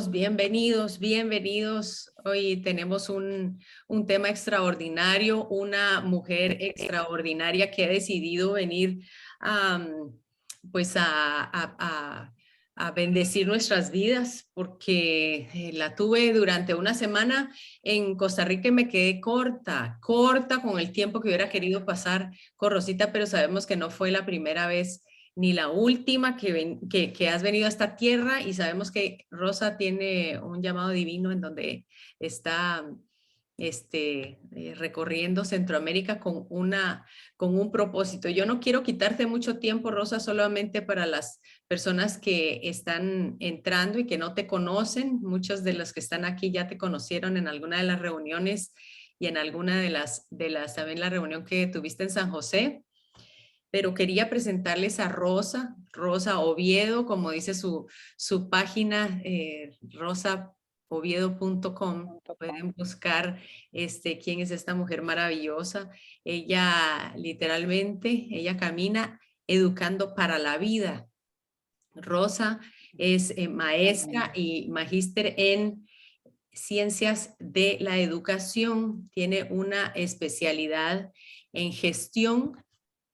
Bienvenidos, bienvenidos. Hoy tenemos un tema extraordinario, una mujer extraordinaria que ha decidido venir pues a bendecir nuestras vidas porque la tuve durante una semana en Costa Rica y me quedé corta con el tiempo que hubiera querido pasar con Rosita, pero sabemos que no fue la primera vez ni la última que has venido a esta tierra, y sabemos que Rosa tiene un llamado divino en donde está recorriendo Centroamérica con un propósito. Yo no quiero quitarte mucho tiempo, Rosa, solamente para las personas que están entrando y que no te conocen. Muchos de los que están aquí ya te conocieron en alguna de las reuniones y en alguna también la reunión que tuviste en San José, pero quería presentarles a Rosa Oviedo, como dice su página, rosaoviedo.com. Pueden buscar quién es esta mujer maravillosa. Ella literalmente, ella camina educando para la vida. Rosa es maestra y magíster en ciencias de la educación. Tiene una especialidad en gestión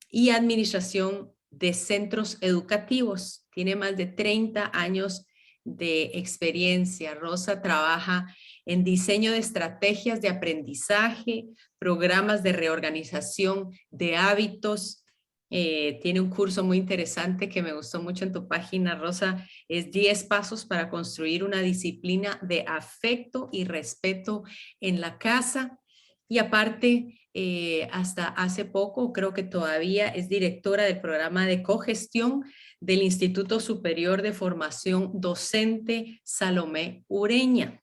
y administración de centros educativos. Tiene más de 30 años de experiencia. Rosa trabaja en diseño de estrategias de aprendizaje, programas de reorganización de hábitos. Tiene un curso muy interesante que me gustó mucho en tu página, Rosa. Es 10 pasos para construir una disciplina de afecto y respeto en la casa. Y aparte, hasta hace poco, creo que todavía es directora del programa de cogestión del Instituto Superior de Formación Docente Salomé Ureña.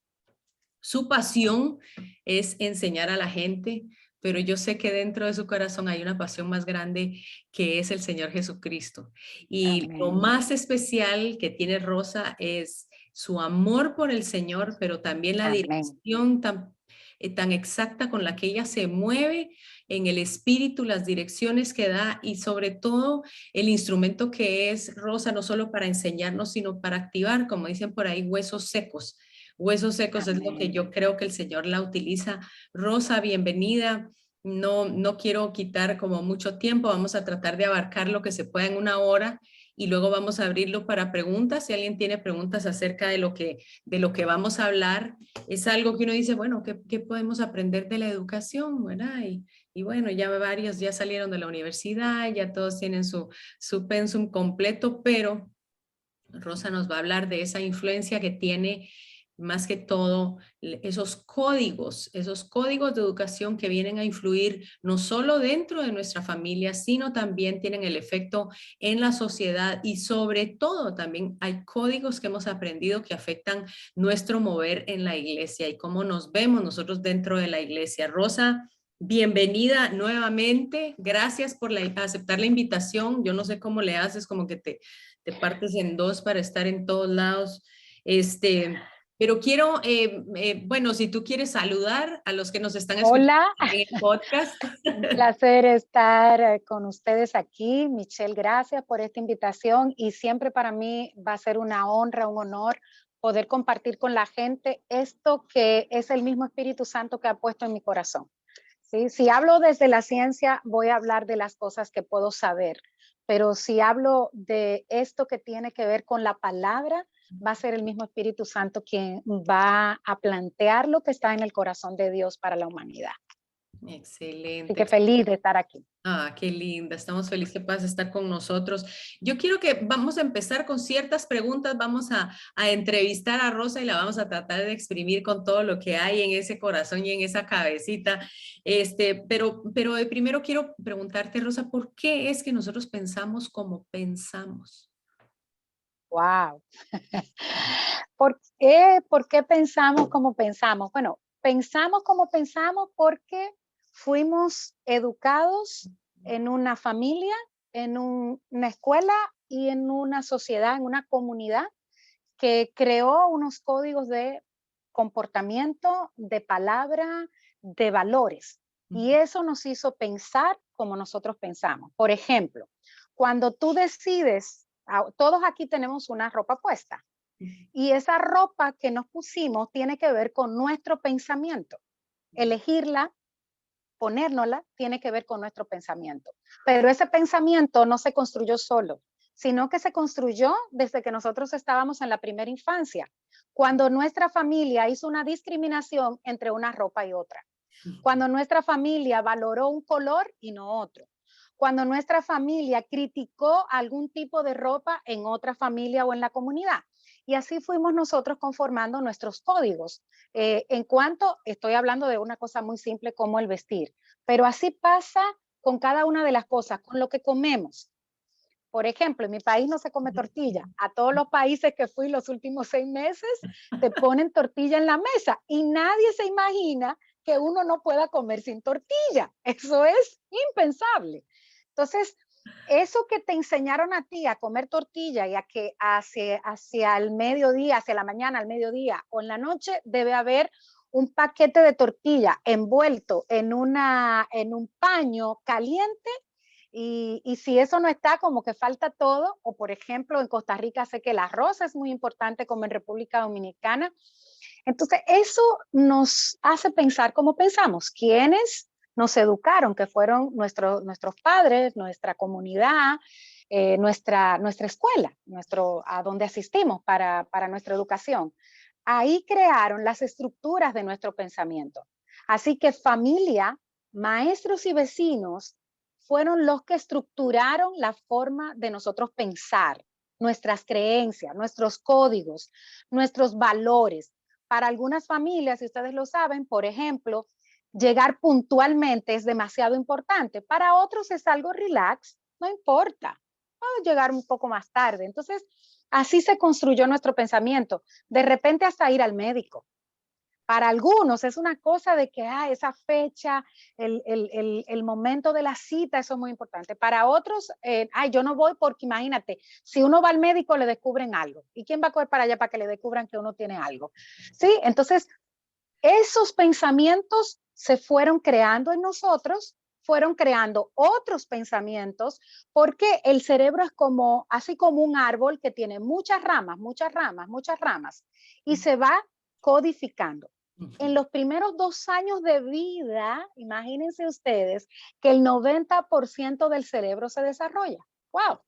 Su pasión es enseñar a la gente, pero yo sé que dentro de su corazón hay una pasión más grande, que es el Señor Jesucristo. Y Amén. lo más especial que tiene Rosa es su amor por el Señor, pero también la dirección tan exacta con la que ella se mueve en el espíritu, las direcciones que da, y sobre todo el instrumento que es Rosa, no solo para enseñarnos, sino para activar, como dicen por ahí, huesos secos. Huesos secos es lo que yo creo que el Señor la utiliza. Rosa, bienvenida. No quiero quitar como mucho tiempo. Vamos a tratar de abarcar lo que se pueda en una hora y luego vamos a abrirlo para preguntas. Si alguien tiene preguntas acerca de lo que vamos a hablar, es algo que uno dice, bueno, ¿qué podemos aprender de la educación? ¿Verdad? Y bueno, ya varios ya salieron de la universidad, ya todos tienen su pensum completo, pero Rosa nos va a hablar de esa influencia que tiene más que todo esos códigos de educación que vienen a influir no solo dentro de nuestra familia, sino también tienen el efecto en la sociedad, y sobre todo también hay códigos que hemos aprendido que afectan nuestro mover en la iglesia y cómo nos vemos nosotros dentro de la iglesia. Rosa, bienvenida nuevamente. Gracias por aceptar la invitación. Yo no sé cómo le haces, como que te partes en dos para estar en todos lados. Pero quiero, bueno, si tú quieres saludar a los que nos están escuchando Hola, en el podcast. un placer estar con ustedes aquí. Michelle, gracias por esta invitación y siempre para mí va a ser una honra, un honor poder compartir con la gente esto que es el mismo Espíritu Santo que ha puesto en mi corazón. ¿Sí? Si hablo desde la ciencia, voy a hablar de las cosas que puedo saber, pero si hablo de esto que tiene que ver con la palabra, va a ser el mismo Espíritu Santo quien va a plantear lo que está en el corazón de Dios para la humanidad. Así Excelente. que feliz de estar aquí. Ah, qué linda. Estamos felices que puedas estar con nosotros. Yo quiero que vamos a empezar con ciertas preguntas. Vamos a entrevistar a Rosa y la vamos a tratar de exprimir con todo lo que hay en ese corazón y en esa cabecita. Pero de primero quiero preguntarte, Rosa, ¿por qué es que nosotros pensamos como pensamos? Wow. ¿Por qué pensamos como pensamos? Bueno, pensamos como pensamos porque fuimos educados en una familia, en una escuela y en una sociedad, en una comunidad que creó unos códigos de comportamiento, de palabra, de valores. Y eso nos hizo pensar como nosotros pensamos. Por ejemplo, cuando tú decides, todos aquí tenemos una ropa puesta. Y esa ropa que nos pusimos tiene que ver con nuestro pensamiento. Elegirla, ponérnosla, tiene que ver con nuestro pensamiento. Pero ese pensamiento no se construyó solo, sino que se construyó desde que nosotros estábamos en la primera infancia, cuando nuestra familia hizo una discriminación entre una ropa y otra, cuando nuestra familia valoró un color y no otro, cuando nuestra familia criticó algún tipo de ropa en otra familia o en la comunidad. Y así fuimos nosotros conformando nuestros códigos. En cuanto, estoy hablando de una cosa muy simple como el vestir, pero así pasa con cada una de las cosas, con lo que comemos. Por ejemplo, en mi país no se come tortilla. A todos los países que fui los últimos 6 meses, te ponen tortilla en la mesa y nadie se imagina que uno no pueda comer sin tortilla. Eso es impensable. Entonces, eso que te enseñaron a ti a comer tortilla y a que hacia el mediodía, hacia la mañana, al mediodía o en la noche, debe haber un paquete de tortilla envuelto en un paño caliente y si eso no está, como que falta todo, o por ejemplo, en Costa Rica sé que el arroz es muy importante como en República Dominicana. Entonces, eso nos hace pensar cómo pensamos, quiénes nos educaron, que fueron nuestros padres, nuestra comunidad, nuestra escuela, a donde asistimos para nuestra educación. Ahí crearon las estructuras de nuestro pensamiento. Así que familia, maestros y vecinos fueron los que estructuraron la forma de nosotros pensar, nuestras creencias, nuestros códigos, nuestros valores. Para algunas familias, si ustedes lo saben, por ejemplo, llegar puntualmente es demasiado importante. Para otros es algo relax, no importa, puedo llegar un poco más tarde. Entonces, así se construyó nuestro pensamiento. De repente hasta ir al médico. Para algunos es una cosa de que esa fecha, el momento de la cita, eso es muy importante. Para otros, yo no voy porque imagínate, si uno va al médico le descubren algo. ¿Y quién va a correr para allá para que le descubran que uno tiene algo? ¿Sí? Entonces, esos pensamientos se fueron creando en nosotros, fueron creando otros pensamientos, porque el cerebro es así como un árbol que tiene muchas ramas, muchas ramas, muchas ramas, y se va codificando. En los primeros 2 años de vida, imagínense ustedes que el 90% del cerebro se desarrolla. ¡Wow!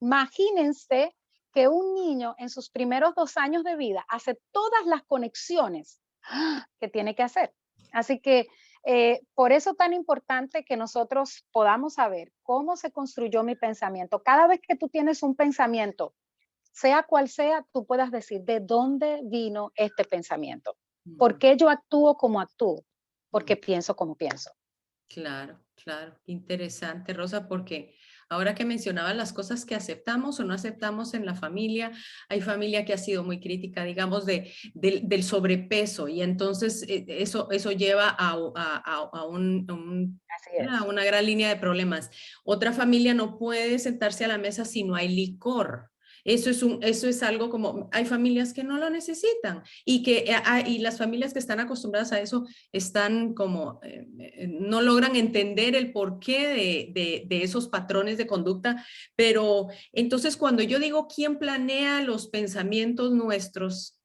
Imagínense que un niño en sus primeros 2 años de vida hace todas las conexiones que tiene que hacer. Así que por eso tan importante que nosotros podamos saber cómo se construyó mi pensamiento. Cada vez que tú tienes un pensamiento, sea cual sea, tú puedas decir de dónde vino este pensamiento. ¿Por qué yo actúo como actúo? Porque pienso como pienso. Claro, claro. Interesante, Rosa, porque ahora que mencionabas las cosas que aceptamos o no aceptamos en la familia, hay familia que ha sido muy crítica, digamos, del sobrepeso y entonces eso lleva Así es. a una gran línea de problemas. Otra familia no puede sentarse a la mesa si no hay licor. Eso es algo como, hay familias que no lo necesitan y las familias que están acostumbradas a eso están como, no logran entender el porqué de esos patrones de conducta, pero entonces cuando yo digo quién planea los pensamientos nuestros,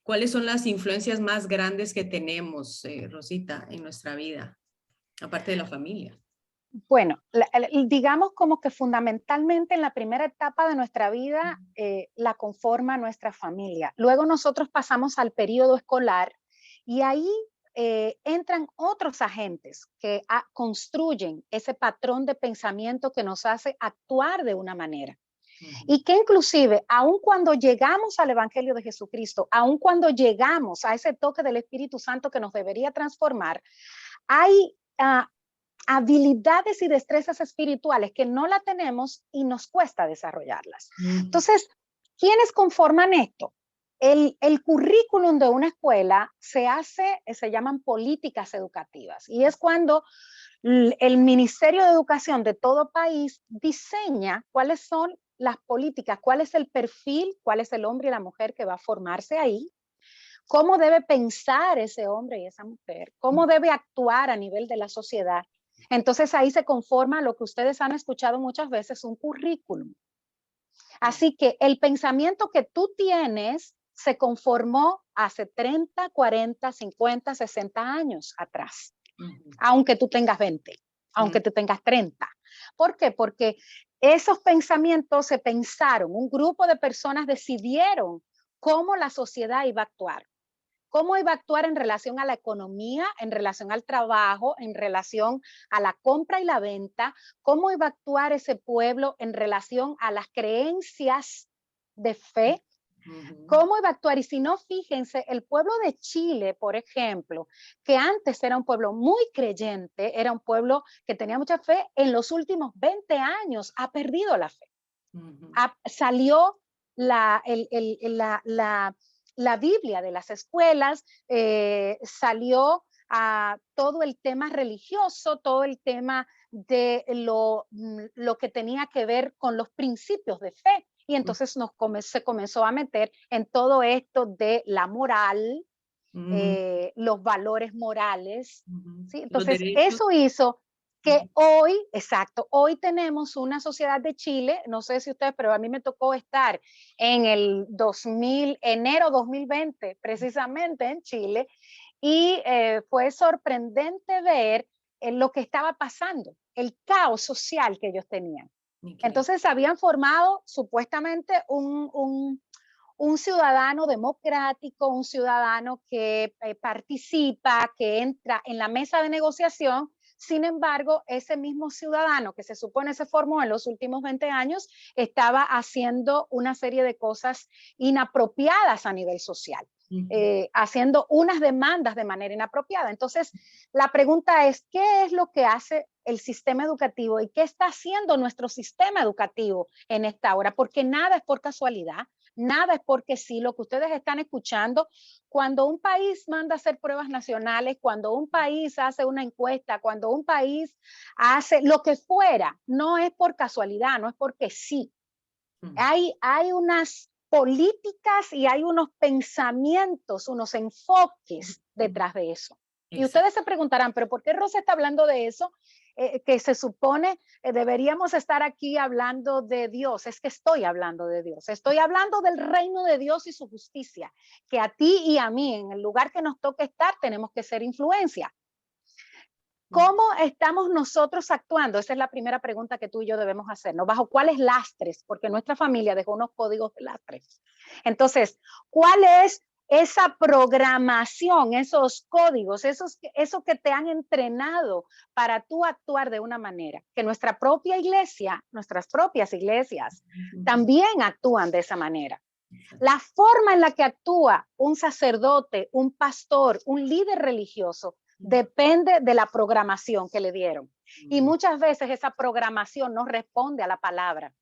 ¿cuáles son las influencias más grandes que tenemos, Rosita, en nuestra vida, aparte de la familia? Bueno, digamos como que fundamentalmente en la primera etapa de nuestra vida la conforma nuestra familia. Luego nosotros pasamos al periodo escolar y ahí entran otros agentes que construyen ese patrón de pensamiento que nos hace actuar de una manera. Y que inclusive, aun cuando llegamos al Evangelio de Jesucristo, aun cuando llegamos a ese toque del Espíritu Santo que nos debería transformar, hay habilidades y destrezas espirituales que no la tenemos y nos cuesta desarrollarlas. Entonces, ¿quiénes conforman esto? El currículum de una escuela se llaman políticas educativas y es cuando el Ministerio de Educación de todo país diseña cuáles son las políticas, cuál es el perfil, cuál es el hombre y la mujer que va a formarse ahí, cómo debe pensar ese hombre y esa mujer, cómo debe actuar a nivel de la sociedad. Entonces ahí se conforma lo que ustedes han escuchado muchas veces, un currículum. Así que el pensamiento que tú tienes se conformó hace 30, 40, 50, 60 años atrás, aunque tú tengas 20, aunque tú tengas 30. ¿Por qué? Porque esos pensamientos se pensaron, un grupo de personas decidieron cómo la sociedad iba a actuar. Cómo iba a actuar en relación a la economía, en relación al trabajo, en relación a la compra y la venta, cómo iba a actuar ese pueblo en relación a las creencias de fe, cómo iba a actuar. Y si no, fíjense, el pueblo de Chile, por ejemplo, que antes era un pueblo muy creyente, era un pueblo que tenía mucha fe, en los últimos 20 años ha perdido la fe. Salió la Biblia de las escuelas, salió a todo el tema religioso, todo el tema de lo que tenía que ver con los principios de fe. Y entonces se comenzó a meter en todo esto de la moral, los valores morales. ¿Sí? Entonces, eso hizo que hoy, exacto, hoy tenemos una sociedad de Chile, no sé si ustedes, pero a mí me tocó estar en el enero 2020, precisamente en Chile, y fue sorprendente ver lo que estaba pasando, el caos social que ellos tenían. Entonces habían formado supuestamente un ciudadano democrático, un ciudadano que participa, que entra en la mesa de negociación. Sin embargo, ese mismo ciudadano que se supone se formó en los últimos 20 años estaba haciendo una serie de cosas inapropiadas a nivel social, haciendo unas demandas de manera inapropiada. Entonces, la pregunta es, ¿qué es lo que hace el sistema educativo y qué está haciendo nuestro sistema educativo en esta hora? Porque nada es por casualidad. Nada es porque sí, lo que ustedes están escuchando, cuando un país manda a hacer pruebas nacionales, cuando un país hace una encuesta, cuando un país hace lo que fuera, no es por casualidad, no es porque sí. Hay unas políticas y hay unos pensamientos, unos enfoques detrás de eso. Y ustedes se preguntarán, ¿pero por qué Rosa está hablando de eso? Que se supone deberíamos estar aquí hablando de Dios. Es que estoy hablando de Dios. Estoy hablando del reino de Dios y su justicia. Que a ti y a mí, en el lugar que nos toque estar, tenemos que ser influencia. ¿Cómo estamos nosotros actuando? Esa es la primera pregunta que tú y yo debemos hacernos. ¿Bajo cuáles lastres? Porque nuestra familia dejó unos códigos de lastres. Entonces, ¿cuál es esa programación, esos códigos, eso que te han entrenado para tú actuar de una manera? Que nuestra propia iglesia, nuestras propias iglesias, también actúan de esa manera. La forma en la que actúa un sacerdote, un pastor, un líder religioso, depende de la programación que le dieron. Y muchas veces esa programación no responde a la palabra.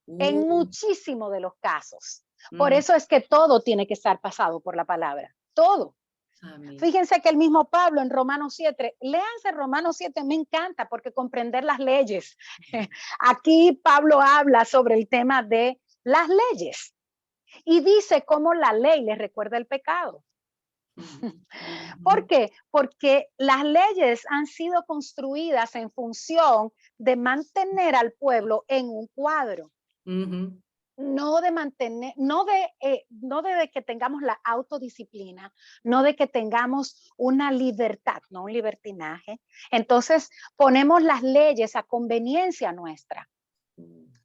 En muchísimos de los casos. Por eso es que todo tiene que estar pasado por la palabra. Todo. Amén. Fíjense que el mismo Pablo en Romanos 7, léanse Romanos 7, me encanta porque comprender las leyes. Aquí Pablo habla sobre el tema de las leyes y dice cómo la ley les recuerda el pecado. ¿Por qué? Porque las leyes han sido construidas en función de mantener al pueblo en un cuadro. No de mantener, no de que tengamos la autodisciplina, no de que tengamos una libertad, no un libertinaje. Entonces ponemos las leyes a conveniencia nuestra.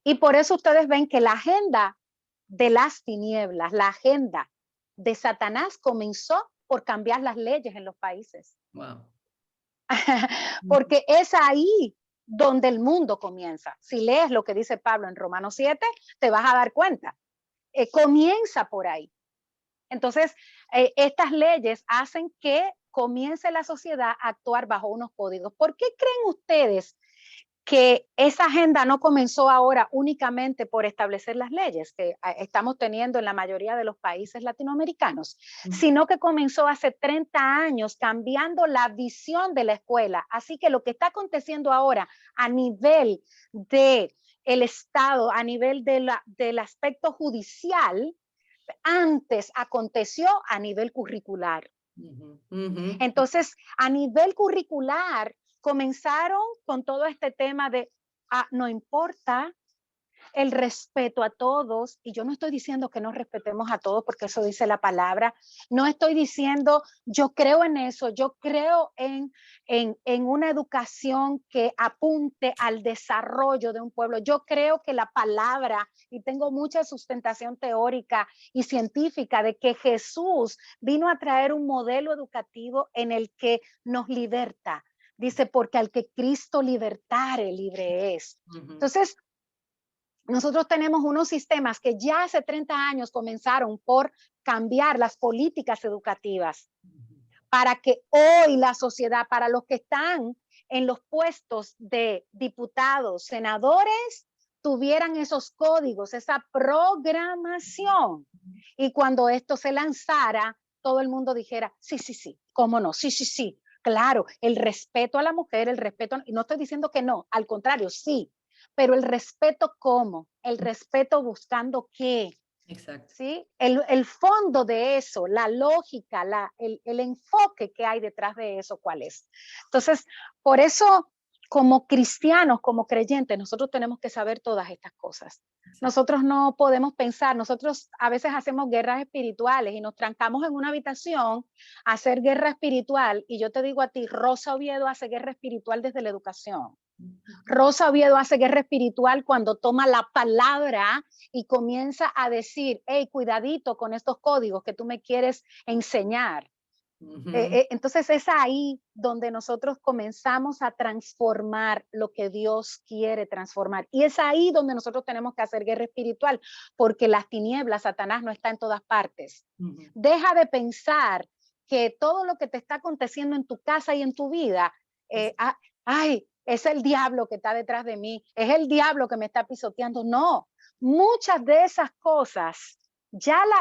Y por eso ustedes ven que la agenda de las tinieblas, la agenda de Satanás comenzó por cambiar las leyes en los países. Wow. Porque es ahí donde el mundo comienza. Si lees lo que dice Pablo en Romanos 7, te vas a dar cuenta. Comienza por ahí. Entonces, estas leyes hacen que comience la sociedad a actuar bajo unos códigos. ¿Por qué creen ustedes que esa agenda no comenzó ahora únicamente por establecer las leyes que estamos teniendo en la mayoría de los países latinoamericanos, sino que comenzó hace 30 años cambiando la visión de la escuela? Así que lo que está aconteciendo ahora a nivel del Estado, a nivel del aspecto judicial, antes aconteció a nivel curricular. Entonces, a nivel curricular, comenzaron con todo este tema de, no importa, el respeto a todos, y yo no estoy diciendo que no respetemos a todos, porque eso dice la palabra, no estoy diciendo, yo creo en eso, yo creo en una educación que apunte al desarrollo de un pueblo, yo creo que la palabra, y tengo mucha sustentación teórica y científica de que Jesús vino a traer un modelo educativo en el que nos liberta, dice, porque al que Cristo libertare, libre es. Entonces, nosotros tenemos unos sistemas que ya hace 30 años comenzaron por cambiar las políticas educativas para que hoy la sociedad, para los que están en los puestos de diputados, senadores, tuvieran esos códigos, esa programación. Y cuando esto se lanzara, todo el mundo dijera, sí, sí, sí, cómo no, sí, sí, sí, claro, el respeto a la mujer, el respeto, y no estoy diciendo que no, al contrario, sí, pero el respeto cómo, el respeto buscando qué. Exacto. ¿Sí? El fondo de eso, la lógica, el enfoque que hay detrás de eso, ¿cuál es? Entonces, por eso, como cristianos, como creyentes, nosotros tenemos que saber todas estas cosas. Nosotros no podemos pensar, nosotros a veces hacemos guerras espirituales y nos trancamos en una habitación a hacer guerra espiritual, y yo te digo a ti, Rosa Oviedo hace guerra espiritual desde la educación. Rosa Oviedo hace guerra espiritual cuando toma la palabra y comienza a decir, hey, cuidadito con estos códigos que tú me quieres enseñar. Entonces es ahí donde nosotros comenzamos a transformar lo que Dios quiere transformar. Y es ahí donde nosotros tenemos que hacer guerra espiritual, porque las tinieblas, Satanás no está en todas partes. Deja de pensar que todo lo que te está aconteciendo en tu casa y en tu vida, ay, es el diablo que está detrás de mí, es el diablo que me está pisoteando. No, muchas de esas cosas,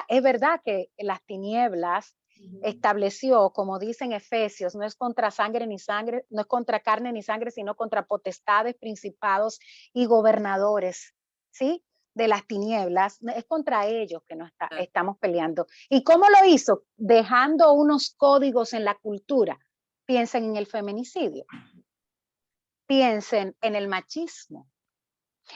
es verdad que las tinieblas estableció, como dicen Efesios, no es contra sangre ni sangre, no es contra carne ni sangre, sino contra potestades, principados y gobernadores, ¿sí? De las tinieblas, es contra ellos que estamos peleando. ¿Y cómo lo hizo? Dejando unos códigos en la cultura. Piensen en el feminicidio, piensen en el machismo.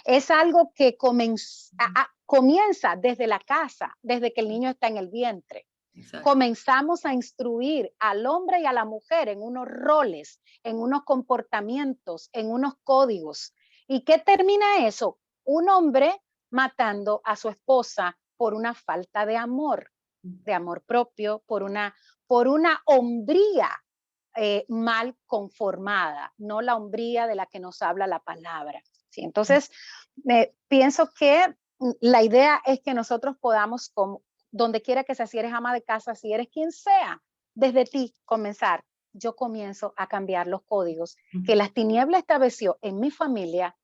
Es algo que comienza desde la casa, desde que el niño está en el vientre. Exacto. Comenzamos a instruir al hombre y a la mujer en unos roles, en unos comportamientos, en unos códigos. ¿Y qué termina eso? Un hombre matando a su esposa por una falta de amor propio, por una hombría mal conformada, no la hombría de la que nos habla la palabra. ¿Sí? Entonces, pienso que la idea es que nosotros podamos, como donde quiera que sea, si eres ama de casa, si eres quien sea, desde ti comenzar. Yo comienzo a cambiar los códigos que las tinieblas estableció en mi familia,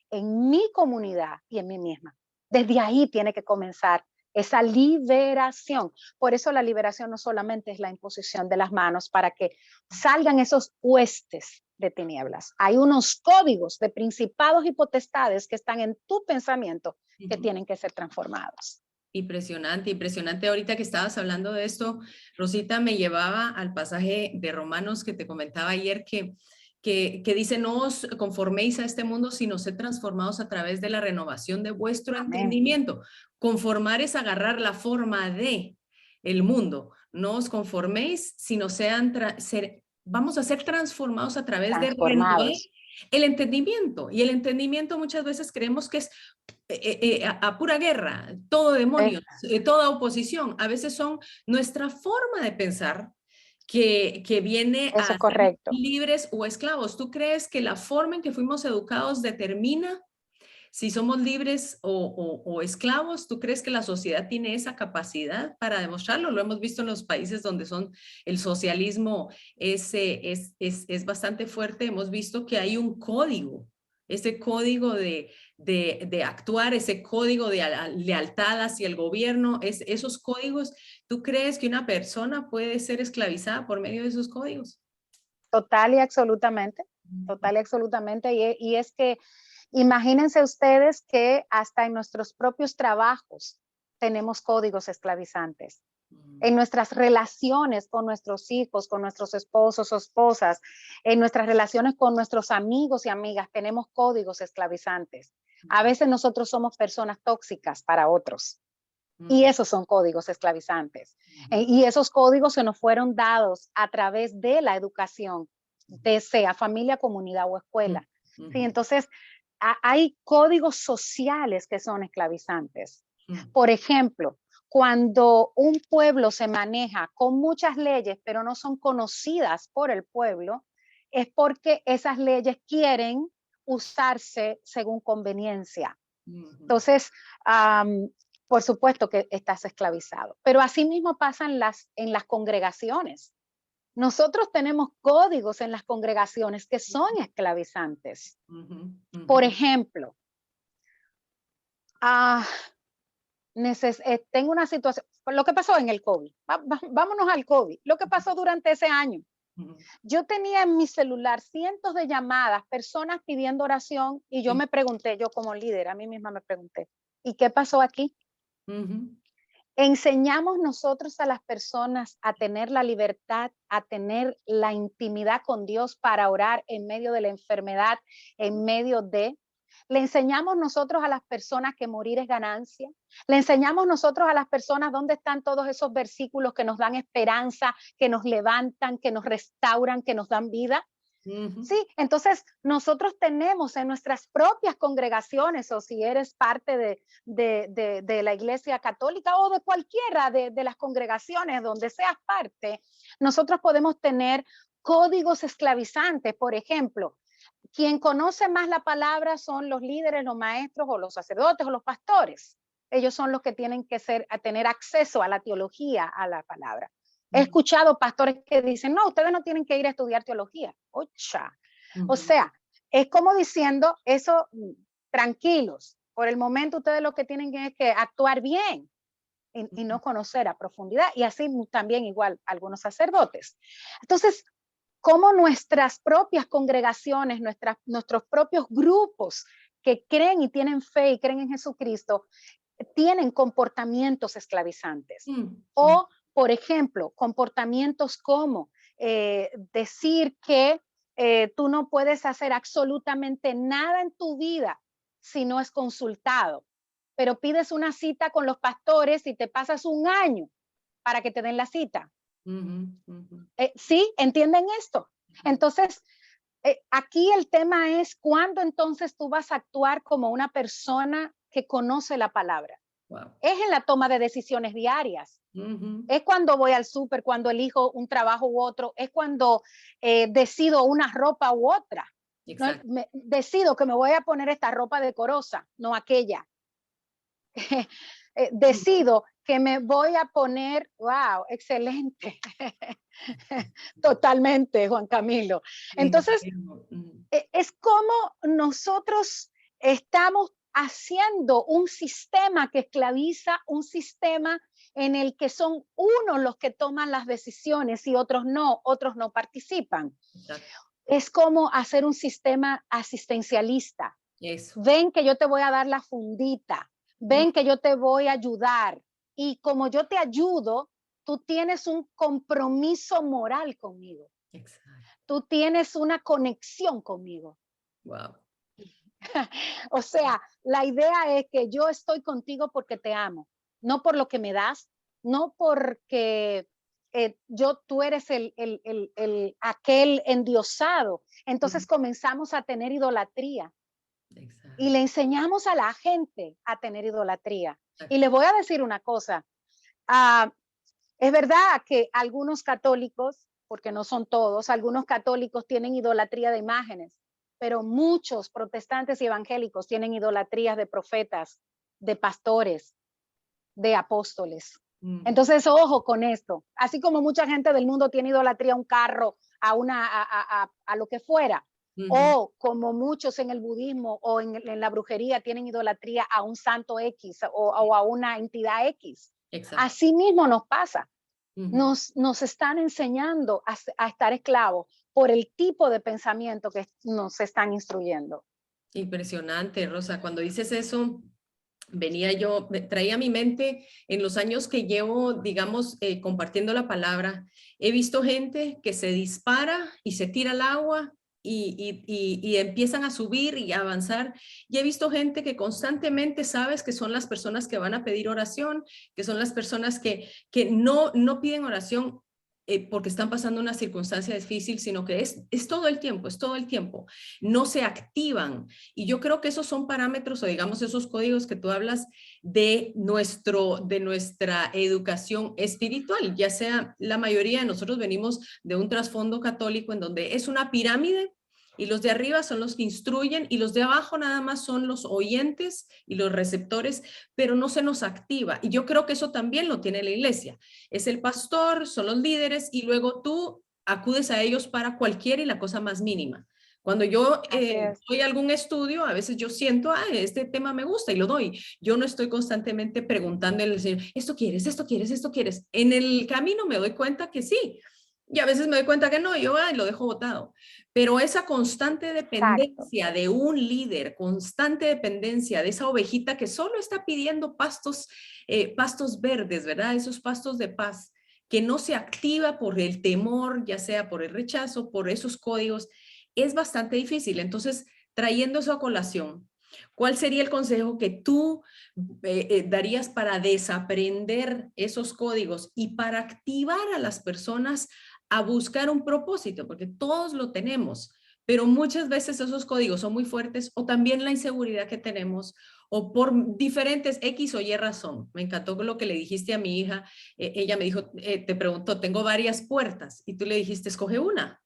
en mi comunidad y en mí misma. Desde ahí tiene que comenzar esa liberación. Por eso la liberación no solamente es la imposición de las manos para que salgan esos huestes de tinieblas. Hay unos códigos de principados y potestades que están en tu pensamiento que tienen que ser transformados. Impresionante, impresionante. Ahorita que estabas hablando de esto, Rosita, me llevaba al pasaje de Romanos que te comentaba ayer que dice, no os conforméis a este mundo, sino sed transformados a través de la renovación de vuestro entendimiento. Conformar es agarrar la forma de el mundo. No os conforméis, sino vamos a ser transformados a través de renovar el entendimiento. Y el entendimiento muchas veces creemos que es a pura guerra, todo demonios, toda oposición. A veces son nuestra forma de pensar que viene a ser libres o esclavos. ¿Tú crees que la forma en que fuimos educados determina si somos libres o esclavos? ¿Tú crees que la sociedad tiene esa capacidad para demostrarlo? Lo hemos visto en los países donde el socialismo es bastante fuerte. Hemos visto que hay un código, ese código de actuar, ese código de lealtad hacia el gobierno, esos códigos. ¿Tú crees que una persona puede ser esclavizada por medio de esos códigos? Total y absolutamente, y es que imagínense ustedes que hasta en nuestros propios trabajos tenemos códigos esclavizantes. En nuestras relaciones con nuestros hijos, con nuestros esposos o esposas, en nuestras relaciones con nuestros amigos y amigas, tenemos códigos esclavizantes. A veces nosotros somos personas tóxicas para otros. Y esos son códigos esclavizantes. Y esos códigos se nos fueron dados a través de la educación, de sea familia, comunidad o escuela. ¿Sí? Entonces, hay códigos sociales que son esclavizantes. Por ejemplo, cuando un pueblo se maneja con muchas leyes, pero no son conocidas por el pueblo, es porque esas leyes quieren usarse según conveniencia. Entonces, por supuesto que estás esclavizado. Pero así mismo pasa en las congregaciones. Nosotros tenemos códigos en las congregaciones que son esclavizantes. Por ejemplo, tengo una situación, lo que pasó en el COVID. Vámonos al COVID. Lo que pasó durante ese año. Yo tenía en mi celular cientos de llamadas, personas pidiendo oración, y yo me pregunté, yo como líder, a mí misma me pregunté, ¿y qué pasó aquí? Enseñamos nosotros a las personas a tener la libertad, a tener la intimidad con Dios para orar en medio de la enfermedad, en medio de... Le enseñamos nosotros a las personas que morir es ganancia. Le enseñamos nosotros a las personas dónde están todos esos versículos que nos dan esperanza, que nos levantan, que nos restauran, que nos dan vida. Sí, entonces nosotros tenemos en nuestras propias congregaciones, o si eres parte de la Iglesia Católica o de cualquiera de las congregaciones donde seas parte, nosotros podemos tener códigos esclavizantes. Por ejemplo, quien conoce más la palabra son los líderes, los maestros o los sacerdotes o los pastores. Ellos son los que tienen que tener acceso a la teología, a la palabra. He escuchado pastores que dicen, no, ustedes no tienen que ir a estudiar teología. Ocha. O sea, es como diciendo eso, tranquilos. Por el momento ustedes lo que tienen es que actuar bien y no conocer a profundidad. Y así también igual algunos sacerdotes. Entonces, como nuestras propias congregaciones, nuestros propios grupos que creen y tienen fe y creen en Jesucristo, tienen comportamientos esclavizantes. O, por ejemplo, comportamientos como decir que tú no puedes hacer absolutamente nada en tu vida si no es consultado, pero pides una cita con los pastores y te pasas un año para que te den la cita. ¿Sí? ¿Entienden esto? Entonces, aquí el tema es cuándo entonces tú vas a actuar como una persona que conoce la palabra. Wow. Es en la toma de decisiones diarias. Es cuando voy al súper, cuando elijo un trabajo u otro, es cuando decido una ropa u otra. ¿No? Decido que me voy a poner esta ropa decorosa, no aquella. Decido que me voy a poner, wow, excelente. Totalmente, Juan Camilo. Entonces, es como nosotros estamos haciendo un sistema que esclaviza, un sistema en el que son unos los que toman las decisiones y otros no participan. Exacto. Es como hacer un sistema asistencialista. Eso. Ven que yo te voy a dar la fundita, ven que yo te voy a ayudar, y como yo te ayudo, tú tienes un compromiso moral conmigo. Exacto. Tú tienes una conexión conmigo. Wow. O sea, la idea es que yo estoy contigo porque te amo, no por lo que me das, no porque tú eres aquel endiosado. Entonces comenzamos a tener idolatría. Exacto. Y le enseñamos a la gente a tener idolatría. Exacto. Y les voy a decir una cosa. Es verdad que algunos católicos, porque no son todos, algunos católicos tienen idolatría de imágenes, pero muchos protestantes y evangélicos tienen idolatrías de profetas, de pastores, de apóstoles. Entonces, ojo con esto. Así como mucha gente del mundo tiene idolatría a un carro, a lo que fuera, o como muchos en el budismo o en la brujería tienen idolatría a un santo X o a una entidad X. Exacto. Así mismo nos pasa. Nos están enseñando a estar esclavos por el tipo de pensamiento que nos están instruyendo. Impresionante, Rosa. Cuando dices eso, traía a mi mente en los años que llevo, digamos, compartiendo la palabra, he visto gente que se dispara y se tira al agua y empiezan a subir y a avanzar. Y he visto gente que constantemente sabes que son las personas que van a pedir oración, que son las personas que no piden oración porque están pasando una circunstancia difícil, sino que es todo el tiempo, es todo el tiempo. No se activan. Y yo creo que esos son parámetros o digamos esos códigos que tú hablas de nuestra educación espiritual, ya sea la mayoría de nosotros venimos de un trasfondo católico en donde es una pirámide y los de arriba son los que instruyen y los de abajo nada más son los oyentes y los receptores, pero no se nos activa. Y yo creo que eso también lo tiene la iglesia. Es el pastor, son los líderes y luego tú acudes a ellos para cualquier y la cosa más mínima. Cuando yo doy algún estudio, a veces yo siento, este tema me gusta y lo doy. Yo no estoy constantemente preguntándole al Señor, ¿esto quieres, esto quieres, esto quieres? En el camino me doy cuenta que sí. Y a veces me doy cuenta que no, yo lo dejo botado. Pero esa constante dependencia Exacto. de un líder, constante dependencia de esa ovejita que solo está pidiendo pastos verdes, ¿verdad? Esos pastos de paz, que no se activa por el temor, ya sea por el rechazo, por esos códigos, es bastante difícil. Entonces, trayendo eso a colación, ¿cuál sería el consejo que tú darías para desaprender esos códigos y para activar a las personas a buscar un propósito? Porque todos lo tenemos, pero muchas veces esos códigos son muy fuertes o también la inseguridad que tenemos o por diferentes X o Y razón. Me encantó lo que le dijiste a mi hija. Ella me dijo, te preguntó, tengo varias puertas y tú le dijiste, escoge una.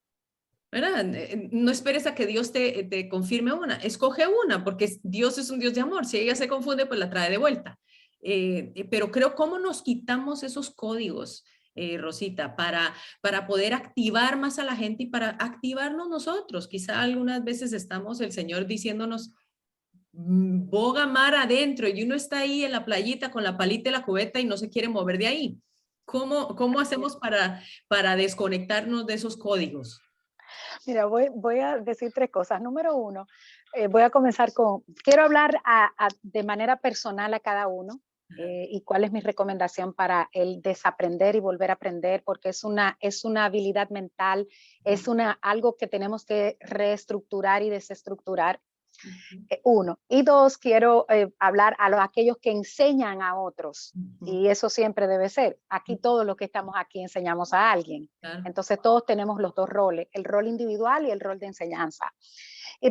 ¿Verdad? No esperes a que Dios te confirme una, escoge una, porque Dios es un Dios de amor. Si ella se confunde, pues la trae de vuelta. Pero creo cómo nos quitamos esos códigos, Rosita, para poder activar más a la gente y para activarnos nosotros. Quizá algunas veces estamos, el Señor diciéndonos, boga mar adentro y uno está ahí en la playita con la palita y la cubeta y no se quiere mover de ahí. ¿Cómo hacemos para desconectarnos de esos códigos? Mira, voy a decir tres cosas. Número uno, voy a comenzar quiero hablar de manera personal a cada uno y cuál es mi recomendación para el desaprender y volver a aprender, porque es una habilidad mental, es algo que tenemos que reestructurar y desestructurar. Uno. Y dos, quiero hablar a aquellos que enseñan a otros. Y eso siempre debe ser. Aquí todos los que estamos aquí enseñamos a alguien. Claro. Entonces todos tenemos los dos roles, el rol individual y el rol de enseñanza.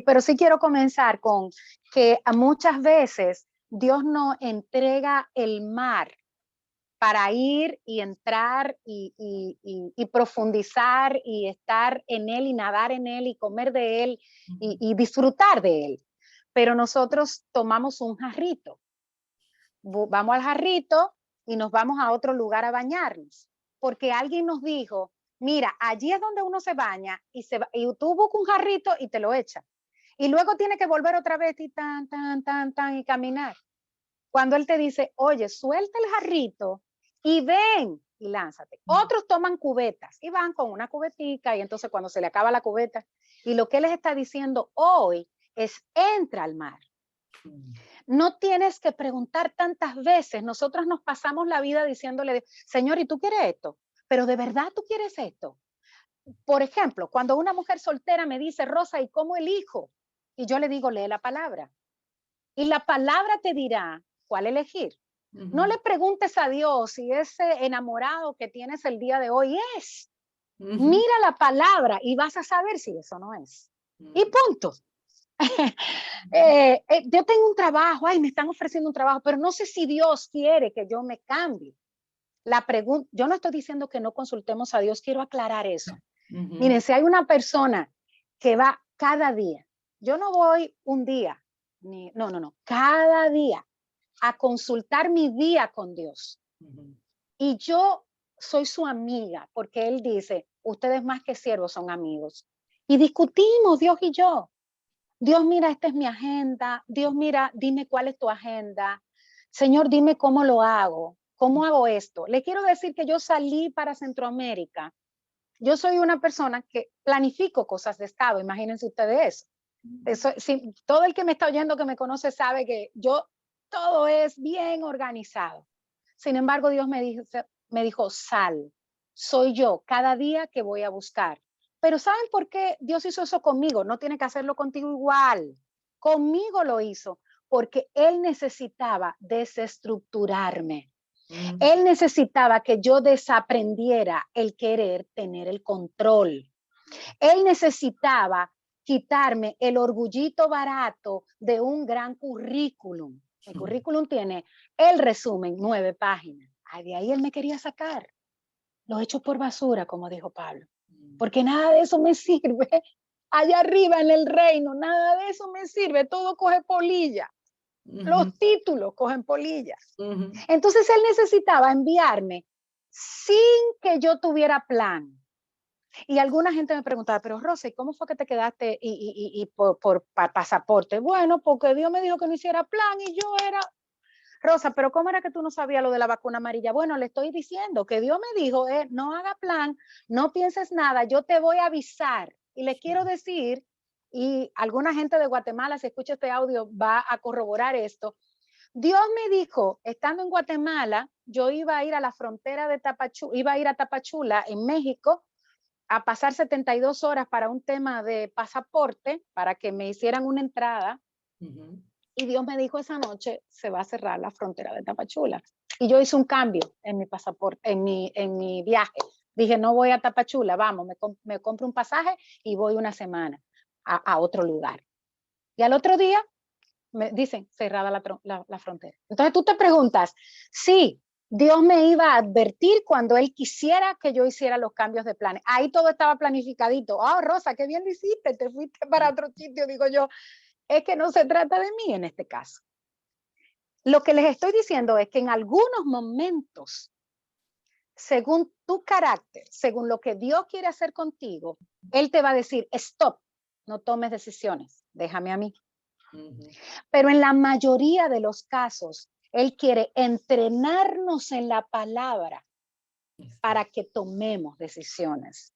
Pero sí quiero comenzar con que muchas veces Dios nos entrega el mar para ir y entrar y profundizar y estar en él y nadar en él y comer de él y disfrutar de él. Pero nosotros tomamos un jarrito, vamos al jarrito y nos vamos a otro lugar a bañarnos, porque alguien nos dijo, mira, allí es donde uno se baña y tú buscas un jarrito y te lo echas. Y luego tiene que volver otra vez y tan, y caminar. Cuando él te dice, oye, suelta el jarrito y ven y lánzate. Otros toman cubetas y van con una cubetica y entonces cuando se le acaba la cubeta y lo que él les está diciendo hoy es entra al mar. No tienes que preguntar tantas veces. Nosotros nos pasamos la vida diciéndole, Señor, ¿y tú quieres esto? Pero ¿de verdad tú quieres esto? Por ejemplo, cuando una mujer soltera me dice, Rosa, ¿y cómo elijo? Y yo le digo, lee la palabra. Y la palabra te dirá cuál elegir. No le preguntes a Dios si ese enamorado que tienes el día de hoy es. Mira la palabra y vas a saber si eso no es. Y punto. Yo tengo un trabajo, me están ofreciendo un trabajo, pero no sé si Dios quiere que yo me cambie. Yo no estoy diciendo que no consultemos a Dios, quiero aclarar eso. Miren, si hay una persona que va cada día, yo no voy un día, no, cada día a consultar mi día con Dios. Y yo soy su amiga, porque Él dice, ustedes más que siervos son amigos. Y discutimos, Dios y yo. Dios, mira, esta es mi agenda. Dios, mira, dime cuál es tu agenda. Señor, dime cómo lo hago. ¿Cómo hago esto? Le quiero decir que yo salí para Centroamérica. Yo soy una persona que planifico cosas de Estado. Imagínense ustedes eso. Todo el que me está oyendo, que me conoce, sabe que todo es bien organizado. Sin embargo, Dios me dijo, sal. Soy yo cada día que voy a buscar Pero ¿saben por qué Dios hizo eso conmigo? No tiene que hacerlo contigo igual. Conmigo lo hizo porque Él necesitaba desestructurarme. Él necesitaba que yo desaprendiera el querer tener el control. Él necesitaba quitarme el orgullito barato de un gran currículum. El currículum tiene el resumen, 9 páginas. De ahí él me quería sacar. Lo echo por basura, como dijo Pablo. Porque nada de eso me sirve. Allá arriba en el reino, nada de eso me sirve. Todo coge polilla. Los títulos cogen polillas. Entonces él necesitaba enviarme sin que yo tuviera plan. Y alguna gente me preguntaba, pero Rosa, ¿cómo fue que te quedaste y por pasaporte? Bueno, porque Dios me dijo que no hiciera plan y yo era, Rosa, pero ¿cómo era que tú no sabías lo de la vacuna amarilla? Bueno, le estoy diciendo que Dios me dijo, no haga plan, no pienses nada, yo te voy a avisar. Y les quiero decir, y alguna gente de Guatemala, si escucha este audio, va a corroborar esto. Dios me dijo, estando en Guatemala, yo iba a ir a la frontera de Tapachula, iba a ir a Tapachula, en México, a pasar 72 horas para un tema de pasaporte, para que me hicieran una entrada. Y Dios me dijo esa noche, se va a cerrar la frontera de Tapachula. Y yo hice un cambio en mi pasaporte, en mi viaje. Dije, no voy a Tapachula, vamos, me compro un pasaje y voy una semana a otro lugar. Y al otro día me dicen, cerrada la frontera. Entonces tú te preguntas, sí, Dios me iba a advertir cuando Él quisiera que yo hiciera los cambios de planes. Ahí todo estaba planificadito. Rosa, qué bien lo hiciste, te fuiste para otro sitio. Digo yo, es que no se trata de mí en este caso. Lo que les estoy diciendo es que en algunos momentos, según tu carácter, según lo que Dios quiere hacer contigo, Él te va a decir, stop, no tomes decisiones, déjame a mí. Pero en la mayoría de los casos, Él quiere entrenarnos en la palabra para que tomemos decisiones.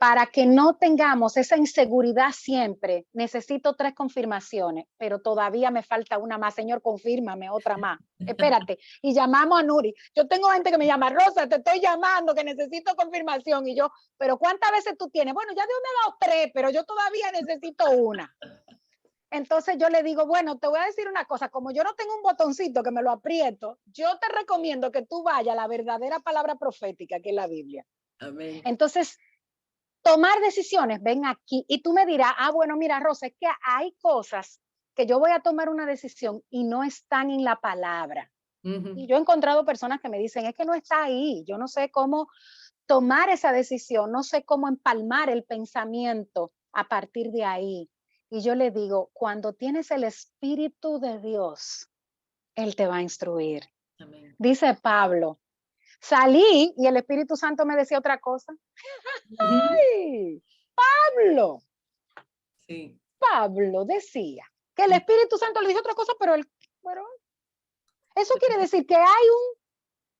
Para que no tengamos esa inseguridad siempre, necesito 3 confirmaciones, pero todavía me falta una más. Señor, confírmame otra más. Espérate. Y llamamos a Nuri. Yo tengo gente que me llama, Rosa, te estoy llamando, que necesito confirmación. Y yo, pero ¿cuántas veces tú tienes? Bueno, ya Dios me ha dado 3, pero yo todavía necesito una. Entonces yo le digo, bueno, te voy a decir una cosa, como yo no tengo un botoncito que me lo aprieto, yo te recomiendo que tú vayas a la verdadera palabra profética que es la Biblia. Amén. Entonces, tomar decisiones, ven aquí, y tú me dirás, bueno, mira, Rosa, es que hay cosas que yo voy a tomar una decisión y no están en la palabra. Y yo he encontrado personas que me dicen, es que no está ahí, yo no sé cómo tomar esa decisión, no sé cómo empalmar el pensamiento a partir de ahí. Y yo le digo, cuando tienes el Espíritu de Dios, Él te va a instruir. Amén. Dice Pablo, salí y el Espíritu Santo me decía otra cosa. ¡Ay! Pablo. Sí. Pablo decía que el Espíritu Santo le dijo otra cosa, pero eso quiere decir que hay un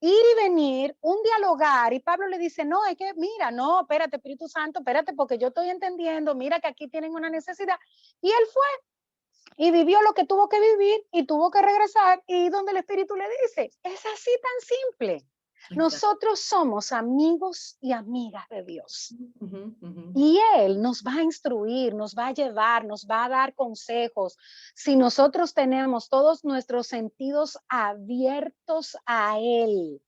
ir y venir, un dialogar, y Pablo le dice, no, es que mira, no, espérate, Espíritu Santo, espérate, porque yo estoy entendiendo, mira que aquí tienen una necesidad. Y él fue y vivió lo que tuvo que vivir y tuvo que regresar, y donde el Espíritu le dice, es así tan simple. Exacto. Nosotros somos amigos y amigas de Dios. Y Él nos va a instruir, nos va a llevar, nos va a dar consejos. Si nosotros tenemos todos nuestros sentidos abiertos a Él.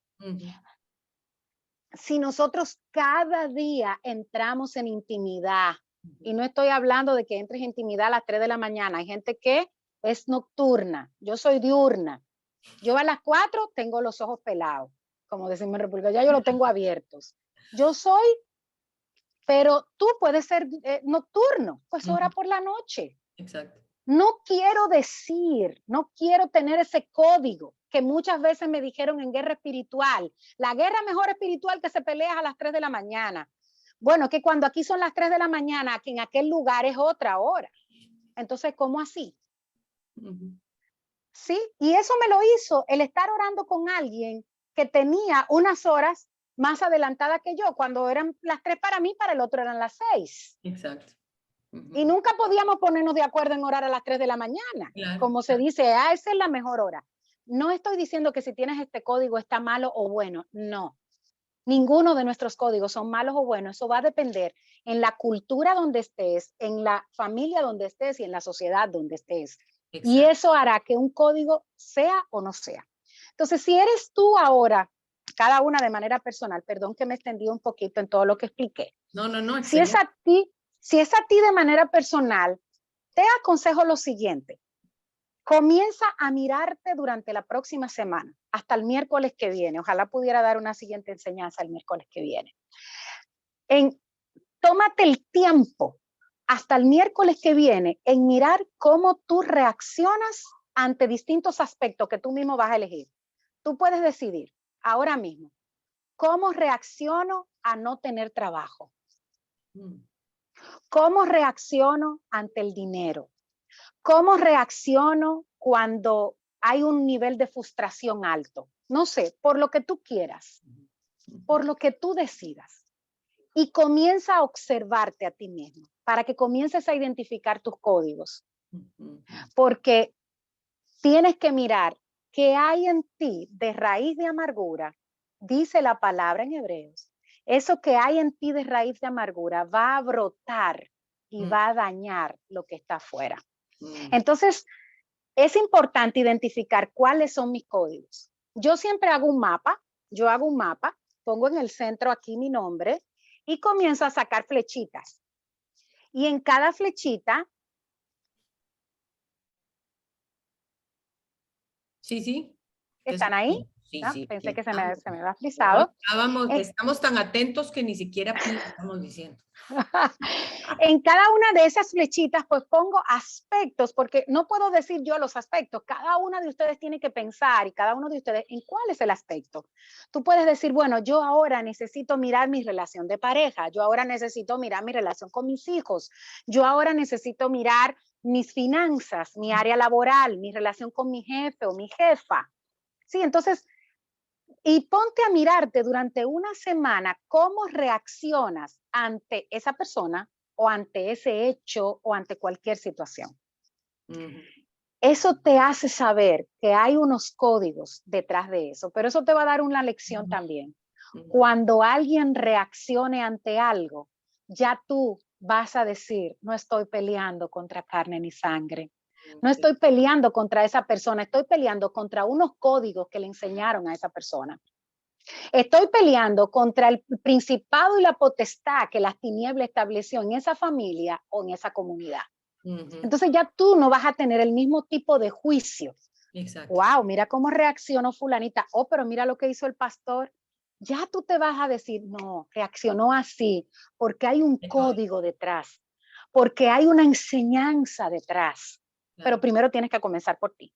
Si nosotros cada día entramos en intimidad, y no estoy hablando de que entres en intimidad a las 3 de la mañana, hay gente que es nocturna, yo soy diurna. Yo a las 4 tengo los ojos pelados, como decimos en República, ya yo los tengo abiertos. Yo soy, pero tú puedes ser nocturno, pues ora por la noche. Exacto. No quiero decir, no quiero tener ese código que muchas veces me dijeron en guerra espiritual. La guerra mejor espiritual que se pelea a las 3 de la mañana. Bueno, que cuando aquí son las 3 de la mañana, aquí en aquel lugar es otra hora. Entonces, ¿cómo así? Sí, y eso me lo hizo el estar orando con alguien que tenía unas horas más adelantadas que yo. Cuando eran las 3 para mí, para el otro eran las 6. Exacto. Y nunca podíamos ponernos de acuerdo en orar a las 3 de la mañana. Claro, como se dice, esa es la mejor hora. No estoy diciendo que si tienes este código está malo o bueno, no. Ninguno de nuestros códigos son malos o buenos. Eso va a depender en la cultura donde estés, en la familia donde estés y en la sociedad donde estés. Exacto. Y eso hará que un código sea o no sea. Entonces, si eres tú ahora, cada una de manera personal, perdón que me extendí un poquito en todo lo que expliqué. No, si es a ti de manera personal, te aconsejo lo siguiente. Comienza a mirarte durante la próxima semana, hasta el miércoles que viene. Ojalá pudiera dar una siguiente enseñanza el miércoles que viene. Tómate el tiempo hasta el miércoles que viene en mirar cómo tú reaccionas ante distintos aspectos que tú mismo vas a elegir. Tú puedes decidir ahora mismo cómo reacciono a no tener trabajo. ¿Cómo reacciono ante el dinero? ¿Cómo reacciono cuando hay un nivel de frustración alto? No sé, por lo que tú quieras, por lo que tú decidas. Y comienza a observarte a ti mismo para que comiences a identificar tus códigos. Porque tienes que mirar qué hay en ti de raíz de amargura, dice la palabra en Hebreos. Eso que hay en ti de raíz de amargura va a brotar y va a dañar lo que está afuera. Entonces, es importante identificar cuáles son mis códigos. Yo siempre hago un mapa, pongo en el centro aquí mi nombre y comienzo a sacar flechitas. Y en cada flechita... Sí. ¿Están ahí? Sí, ¿No? sí. Pensé que se me había frisado. Estamos tan atentos que ni siquiera estamos diciendo. En cada una de esas flechitas, pues pongo aspectos, porque no puedo decir yo los aspectos. Cada una de ustedes tiene que pensar y cada uno de ustedes en cuál es el aspecto. Tú puedes decir, bueno, yo ahora necesito mirar mi relación de pareja, yo ahora necesito mirar mi relación con mis hijos, yo ahora necesito mirar mis finanzas, mi área laboral, mi relación con mi jefe o mi jefa. Sí, entonces, y ponte a mirarte durante una semana cómo reaccionas ante esa persona o ante ese hecho o ante cualquier situación. Eso te hace saber que hay unos códigos detrás de eso, pero eso te va a dar una lección también. Cuando alguien reaccione ante algo, ya tú vas a decir, no estoy peleando contra carne ni sangre. No estoy peleando contra esa persona, estoy peleando contra unos códigos que le enseñaron a esa persona. Estoy peleando contra el principado y la potestad que las tinieblas estableció en esa familia o en esa comunidad. Entonces ya tú no vas a tener el mismo tipo de juicio. Exacto. Wow, mira cómo reaccionó fulanita. Oh, pero mira lo que hizo el pastor. Ya tú te vas a decir, no, reaccionó así porque hay un código detrás, porque hay una enseñanza detrás. Claro. Pero primero tienes que comenzar por ti.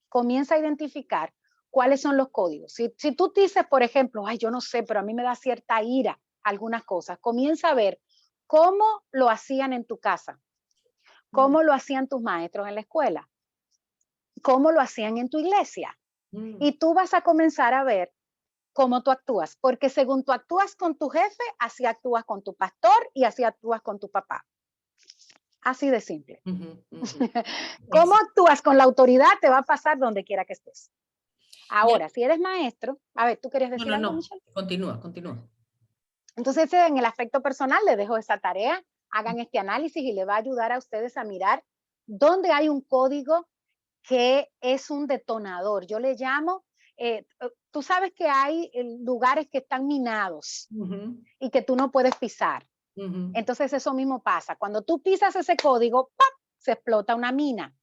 Comienza a identificar cuáles son los códigos. Si tú dices, por ejemplo, ay, yo no sé, pero a mí me da cierta ira algunas cosas, comienza a ver cómo lo hacían en tu casa, cómo lo hacían tus maestros en la escuela, cómo lo hacían en tu iglesia. Y tú vas a comenzar a ver cómo tú actúas, porque según tú actúas con tu jefe, así actúas con tu pastor y así actúas con tu papá. Así de simple. Cómo actúas con la autoridad te va a pasar donde quiera que estés. Ahora, si eres maestro, a ver, ¿tú querías decir algo, Michelle? Continúa. Entonces, en el aspecto personal, les dejo esa tarea, hagan este análisis y le va a ayudar a ustedes a mirar dónde hay un código que es un detonador. Yo le llamo, tú sabes que hay lugares que están minados y que tú no puedes pisar. Entonces, eso mismo pasa. Cuando tú pisas ese código, ¡pap!, se explota una mina.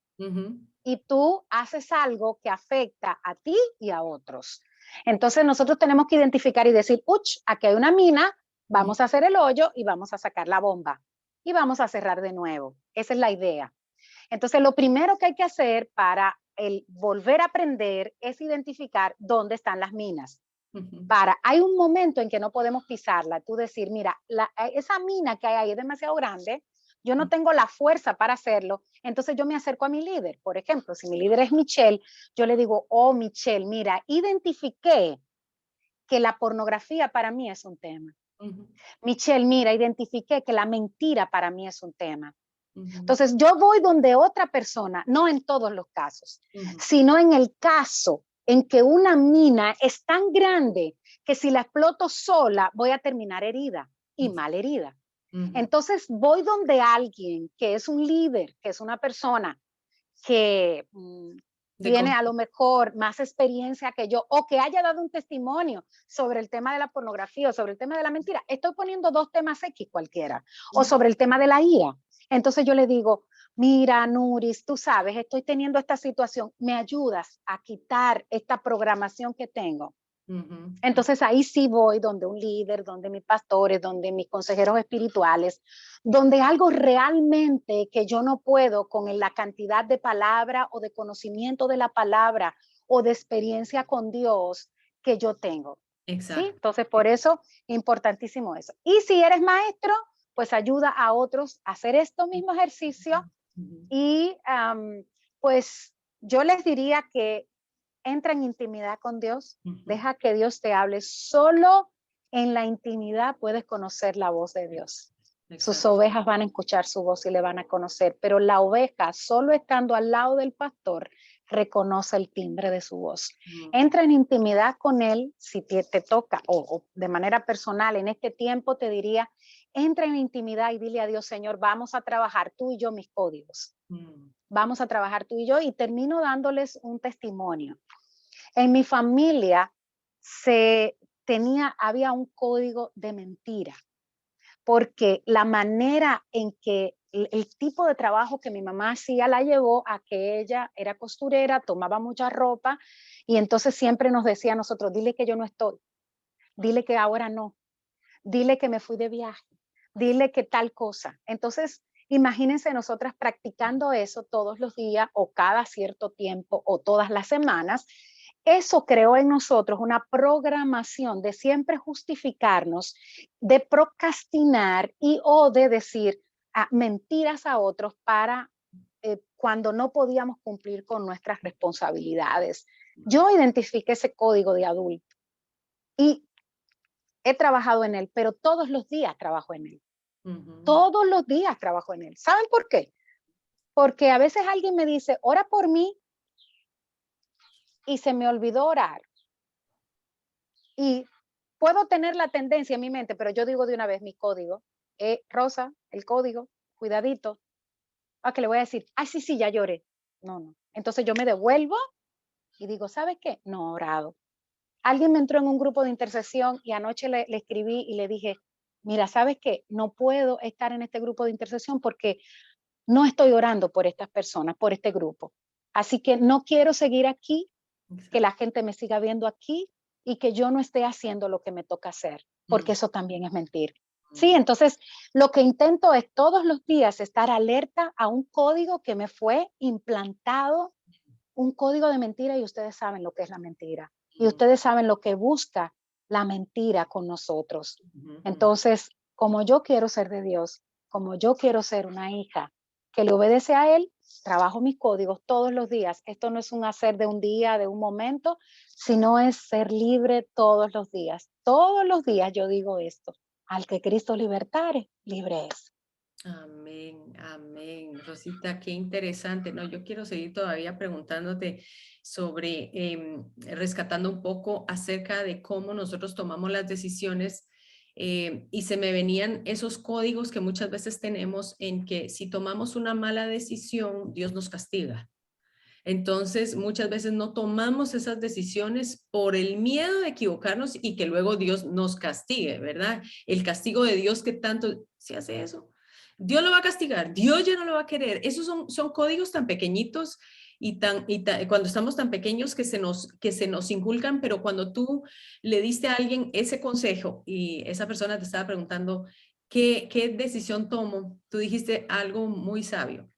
Y tú haces algo que afecta a ti y a otros. Entonces nosotros tenemos que identificar y decir, uch, aquí hay una mina, vamos a hacer el hoyo y vamos a sacar la bomba. Y vamos a cerrar de nuevo. Esa es la idea. Entonces lo primero que hay que hacer para el volver a aprender es identificar dónde están las minas. Hay un momento en que no podemos pisarla. Tú decir, mira, esa mina que hay ahí es demasiado grande, yo no tengo la fuerza para hacerlo, entonces yo me acerco a mi líder. Por ejemplo, si mi líder es Michelle, yo le digo, oh, Michelle, mira, identifiqué que la pornografía para mí es un tema. Michelle, mira, identifiqué que la mentira para mí es un tema. Entonces yo voy donde otra persona, no en todos los casos, sino en el caso en que una mina es tan grande que si la exploto sola voy a terminar herida y mal herida. Entonces voy donde alguien que es un líder, que es una persona que tiene a lo mejor más experiencia que yo o que haya dado un testimonio sobre el tema de la pornografía o sobre el tema de la mentira. Estoy poniendo 2 temas X cualquiera o sobre el tema de la ira. Entonces yo le digo, mira, Nuris, tú sabes, estoy teniendo esta situación, ¿me ayudas a quitar esta programación que tengo? Entonces ahí sí voy donde un líder, donde mis pastores, donde mis consejeros espirituales, donde algo realmente que yo no puedo con la cantidad de palabra o de conocimiento de la palabra o de experiencia con Dios que yo tengo. ¿Sí? Entonces por eso, importantísimo eso. Y si eres maestro, pues ayuda a otros a hacer esto mismo ejercicio y pues yo les diría que entra en intimidad con Dios, deja que Dios te hable. Solo en la intimidad puedes conocer la voz de Dios. Sus ovejas van a escuchar su voz y le van a conocer, pero la oveja, solo estando al lado del pastor, reconoce el timbre de su voz. Entra en intimidad con él, si te toca, o de manera personal, en este tiempo te diría, entra en intimidad y dile a Dios, Señor, vamos a trabajar tú y yo mis códigos. Vamos a trabajar tú y yo, y termino dándoles un testimonio. En mi familia había un código de mentira, porque la manera en que el tipo de trabajo que mi mamá hacía la llevó a que ella era costurera, tomaba mucha ropa, y entonces siempre nos decía a nosotros, dile que yo no estoy, dile que ahora no, dile que me fui de viaje, dile que tal cosa. Entonces, imagínense nosotras practicando eso todos los días o cada cierto tiempo o todas las semanas. Eso creó en nosotros una programación de siempre justificarnos, de procrastinar y o de decir mentiras a otros para cuando no podíamos cumplir con nuestras responsabilidades. Yo identifiqué ese código de adulto y he trabajado en él, pero todos los días trabajo en él. Todos los días trabajo en él. ¿Saben por qué? Porque a veces alguien me dice, ora por mí, y se me olvidó orar. Y puedo tener la tendencia en mi mente, pero yo digo de una vez mi código. Rosa, el código, cuidadito. Que le voy a decir, ay, sí, sí, ya lloré. No, no. Entonces yo me devuelvo y digo, ¿sabes qué? No he orado. Alguien me entró en un grupo de intercesión y anoche le escribí y le dije, mira, ¿sabes qué? No puedo estar en este grupo de intercesión porque no estoy orando por estas personas, por este grupo. Así que no quiero seguir aquí, que la gente me siga viendo aquí y que yo no esté haciendo lo que me toca hacer, porque eso también es mentir. Sí, entonces lo que intento es todos los días estar alerta a un código que me fue implantado, un código de mentira, y ustedes saben lo que es la mentira. Y ustedes saben lo que busca la mentira con nosotros. Entonces, como yo quiero ser de Dios, como yo quiero ser una hija que le obedece a Él, trabajo mis códigos todos los días. Esto no es un hacer de un día, de un momento, sino es ser libre todos los días. Todos los días yo digo esto, al que Cristo libertare, libre es. Amén, amén. Rosita, qué interesante. No, yo quiero seguir todavía preguntándote sobre, rescatando un poco acerca de cómo nosotros tomamos las decisiones, y se me venían esos códigos que muchas veces tenemos en que si tomamos una mala decisión, Dios nos castiga. Entonces, muchas veces no tomamos esas decisiones por el miedo de equivocarnos y que luego Dios nos castigue, ¿verdad? El castigo de Dios que tanto, si hace eso, Dios lo va a castigar, Dios ya no lo va a querer. Esos son códigos tan pequeñitos cuando estamos tan pequeños que se nos inculcan, pero cuando tú le diste a alguien ese consejo y esa persona te estaba preguntando, ¿qué decisión tomo? Tú dijiste algo muy sabio.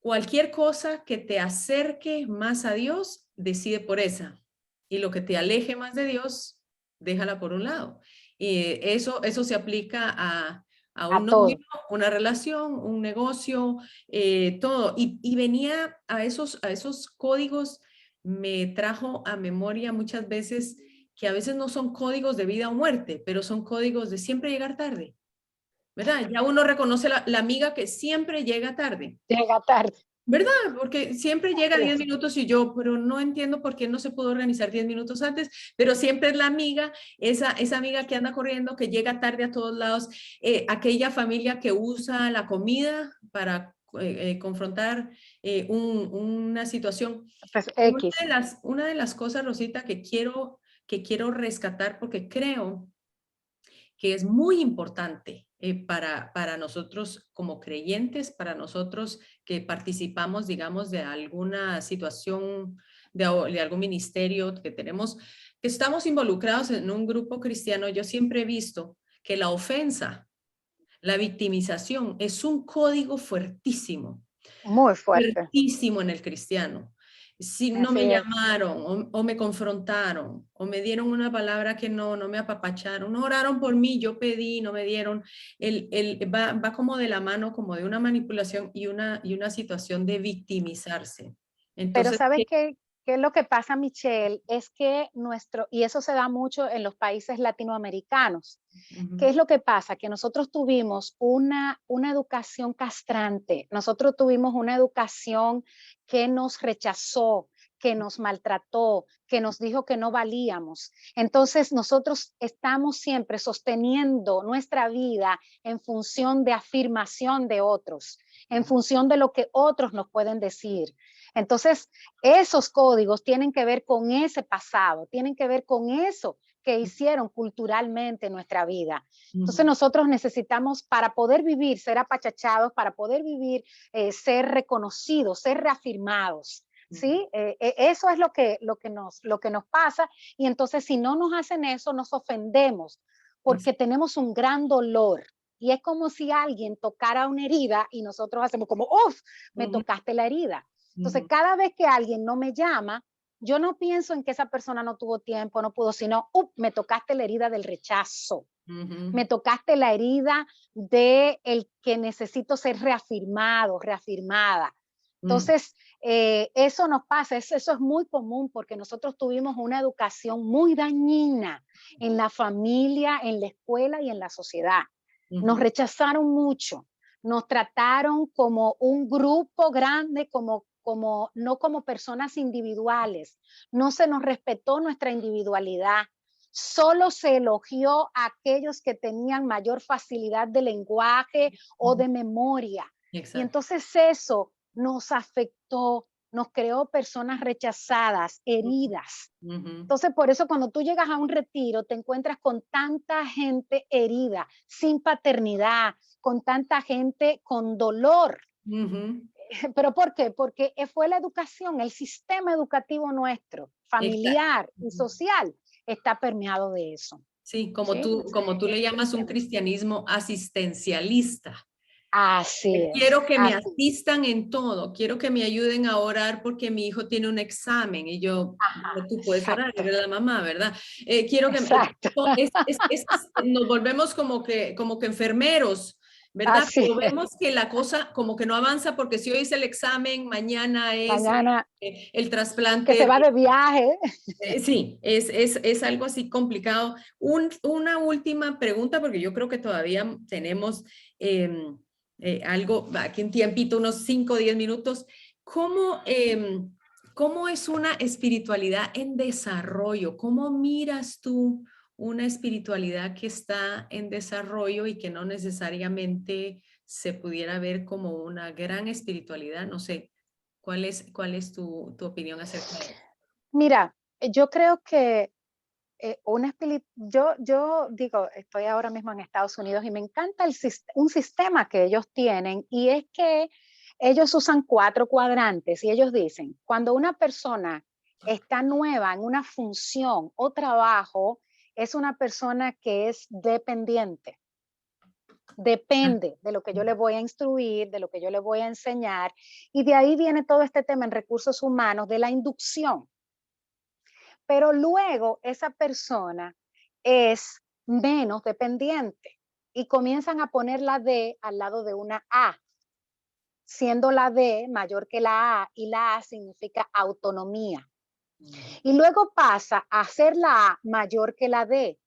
Cualquier cosa que te acerque más a Dios, decide por esa. Y lo que te aleje más de Dios, déjala por un lado. Y eso se aplica a A un novio, todo. una relación, un negocio, todo. Y venía a esos códigos, me trajo a memoria muchas veces que a veces no son códigos de vida o muerte, pero son códigos de siempre llegar tarde. ¿Verdad? Ya uno reconoce la amiga que siempre llega tarde. Llega tarde. ¿Verdad? Porque siempre llega Así 10 es. minutos y yo, pero no entiendo por qué no se pudo organizar 10 minutos antes, pero siempre es la amiga, esa amiga que anda corriendo, que llega tarde a todos lados, aquella familia que usa la comida para confrontar una situación. Pues Una X. una de las cosas, Rosita, que quiero rescatar porque creo que es muy importante para nosotros como creyentes, para nosotros que participamos, digamos, de alguna situación, de algún ministerio que tenemos, que estamos involucrados en un grupo cristiano. Yo siempre he visto que la ofensa, la victimización es un código Muy fuerte. fuertísimo en el cristiano. Si no Así me es. llamaron o me confrontaron o me dieron una palabra que no me apapacharon, no oraron por mí, yo pedí, no me dieron, va como de la mano, como de una manipulación y una situación de victimizarse. Pero Entonces, ¿sabes qué es lo que pasa, Michelle? Es que y eso se da mucho en los países latinoamericanos. ¿Qué ujú, es lo que pasa? Que nosotros tuvimos una educación castrante, nosotros tuvimos una educación que nos rechazó, que nos maltrató, que nos dijo que no valíamos. Entonces nosotros estamos siempre sosteniendo nuestra vida en función de afirmación de otros, en función de lo que otros nos pueden decir. Entonces, esos códigos tienen que ver con ese pasado, tienen que ver con eso que hicieron culturalmente en nuestra vida. Entonces ujú, nosotros necesitamos, para poder vivir, ser apachachados, para poder vivir, ser reconocidos, ser reafirmados. ujú, ¿Sí? Eso es lo que nos pasa, y entonces si no nos hacen eso, nos ofendemos porque tenemos un gran dolor. Y es como si alguien tocara una herida y nosotros hacemos como, uff, me ujú, tocaste la herida. Entonces, ujú, cada vez que alguien no me llama, yo no pienso en que esa persona no tuvo tiempo, no pudo, sino, me tocaste la herida del rechazo, ujú, me tocaste la herida de el que necesito ser reafirmado, reafirmada. ujú, Entonces, eso nos pasa, eso es muy común porque nosotros tuvimos una educación muy dañina en la familia, en la escuela y en la sociedad. Nos ujú, rechazaron mucho, nos trataron como un grupo grande, no como personas individuales. No se nos respetó nuestra individualidad. Solo se elogió a aquellos que tenían mayor facilidad de lenguaje o ujú. de memoria. Y Exacto. entonces eso nos afectó, nos creó personas rechazadas, heridas. Ujú, Entonces, por eso cuando tú llegas a un retiro, te encuentras con tanta gente herida, sin paternidad, con tanta gente con dolor. ujú. ¿Pero por qué? Porque fue la educación, el sistema educativo nuestro, Exacto. familiar y social, está permeado de eso. Sí, ¿Sí? como tú le Es llamas un triste. cristianismo asistencialista. Así es, Quiero que me así. asistan en todo, quiero que me ayuden a orar porque mi hijo tiene un examen y yo, Ajá, bueno, tú puedes orar, exacto, eres la mamá, ¿verdad? Quiero que exacto. nos volvemos como que enfermeros, ¿verdad? Así Pero es. vemos que la cosa como que no avanza porque si hoy es el examen, mañana es Mañana el que se trasplante. va de viaje. Sí, es algo así complicado. Una última pregunta, porque yo creo que todavía tenemos algo, aquí un tiempito, unos 5 o 10 minutos. ¿Cómo es una espiritualidad en desarrollo? ¿Cómo miras tú una espiritualidad que está en desarrollo y que no necesariamente se pudiera ver como una gran espiritualidad? No sé, cuál es tu opinión acerca de eso? Mira, yo creo que yo digo, estoy ahora mismo en Estados Unidos y me encanta un sistema que ellos tienen, y es que ellos usan 4 cuadrantes y ellos dicen, cuando una persona está nueva en una función o trabajo, es una persona que es dependiente. Ah, Depende de lo que yo le voy a instruir, de lo que yo le voy a enseñar, y de ahí viene todo este tema en recursos humanos de la inducción. Pero luego esa persona es menos dependiente y comienzan a poner la D al lado de una A, siendo la D mayor que la A, y la A significa autonomía. ujú, Y luego pasa a ser la A mayor que la D,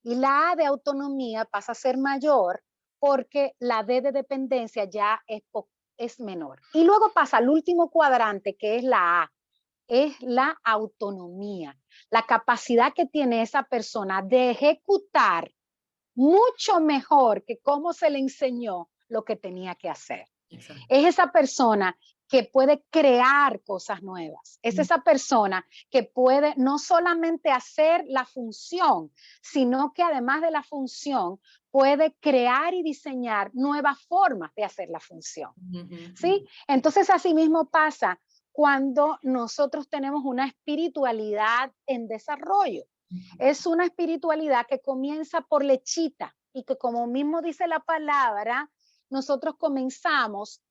y la A de autonomía pasa a ser mayor porque la D de dependencia ya es es menor. Y luego pasa al último cuadrante, que es la A, es la autonomía, la capacidad que tiene esa persona de ejecutar mucho mejor que cómo se le enseñó lo que tenía que hacer. Exacto. Es esa persona que puede crear cosas nuevas. Es esa persona que puede no solamente hacer la función, sino que además de la función puede crear y diseñar nuevas formas de hacer la función. ¿Sí? Entonces, así mismo pasa cuando nosotros tenemos una espiritualidad en desarrollo. Es una espiritualidad que comienza por lechita y que, como mismo dice la palabra, nosotros comenzamos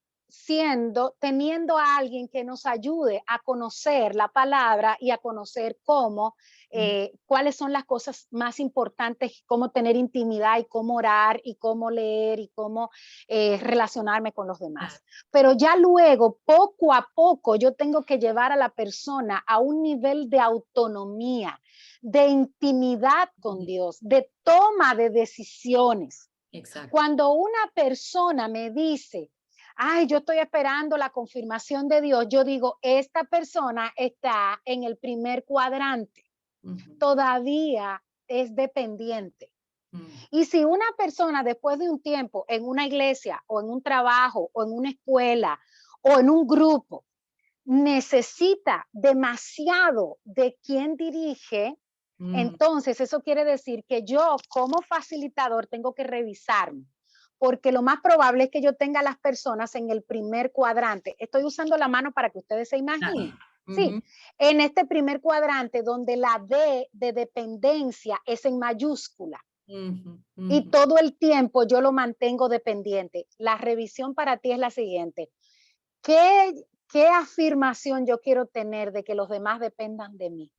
teniendo a alguien que nos ayude a conocer la palabra y a conocer cuáles son las cosas más importantes, cómo tener intimidad y cómo orar y cómo leer y cómo relacionarme con los demás. Pero ya luego, poco a poco, yo tengo que llevar a la persona a un nivel de autonomía, de intimidad con Dios, de toma de decisiones. Exacto. Cuando una persona me dice, ay, yo estoy esperando la confirmación de Dios, yo digo, esta persona está en el primer cuadrante, todavía es dependiente. Y si una persona después de un tiempo en una iglesia o en un trabajo o en una escuela o en un grupo necesita demasiado de quien dirige, entonces eso quiere decir que yo como facilitador tengo que revisarme, porque lo más probable es que yo tenga a las personas en el primer cuadrante. Estoy usando la mano para que ustedes se imaginen. Sí, en este primer cuadrante donde la D de dependencia es en mayúscula. Y todo el tiempo yo lo mantengo dependiente. La revisión para ti es la siguiente. ¿Qué afirmación yo quiero tener de que los demás dependan de mí?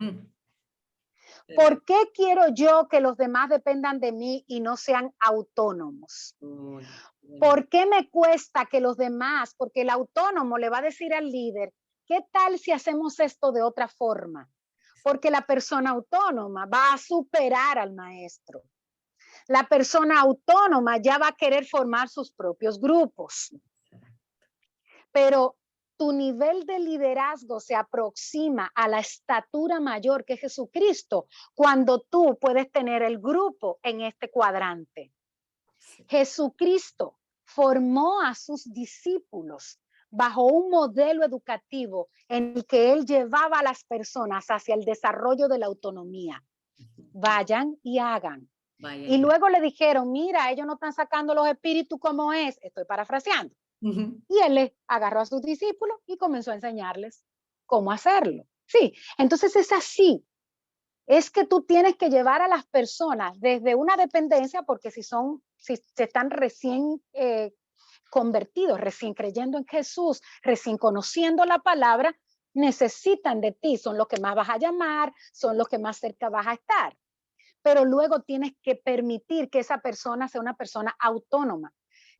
¿Por qué quiero yo que los demás dependan de mí y no sean autónomos? ¿Por qué me cuesta que los demás, porque el autónomo le va a decir al líder, ¿qué tal si hacemos esto de otra forma? Porque la persona autónoma va a superar al maestro. La persona autónoma ya va a querer formar sus propios grupos. Pero tu nivel de liderazgo se aproxima a la estatura mayor que Jesucristo cuando tú puedes tener el grupo en este cuadrante. Jesucristo formó a sus discípulos bajo un modelo educativo en el que él llevaba a las personas hacia el desarrollo de la autonomía. Vayan y hagan. Y luego le dijeron, mira, ellos no están sacando los espíritus como es. Estoy parafraseando. Y él le agarró a sus discípulos y comenzó a enseñarles cómo hacerlo. Sí, entonces es así. Es que tú tienes que llevar a las personas desde una dependencia, porque si se están recién convertidos, recién creyendo en Jesús, recién conociendo la palabra, necesitan de ti, son los que más vas a llamar, son los que más cerca vas a estar. Pero luego tienes que permitir que esa persona sea una persona autónoma.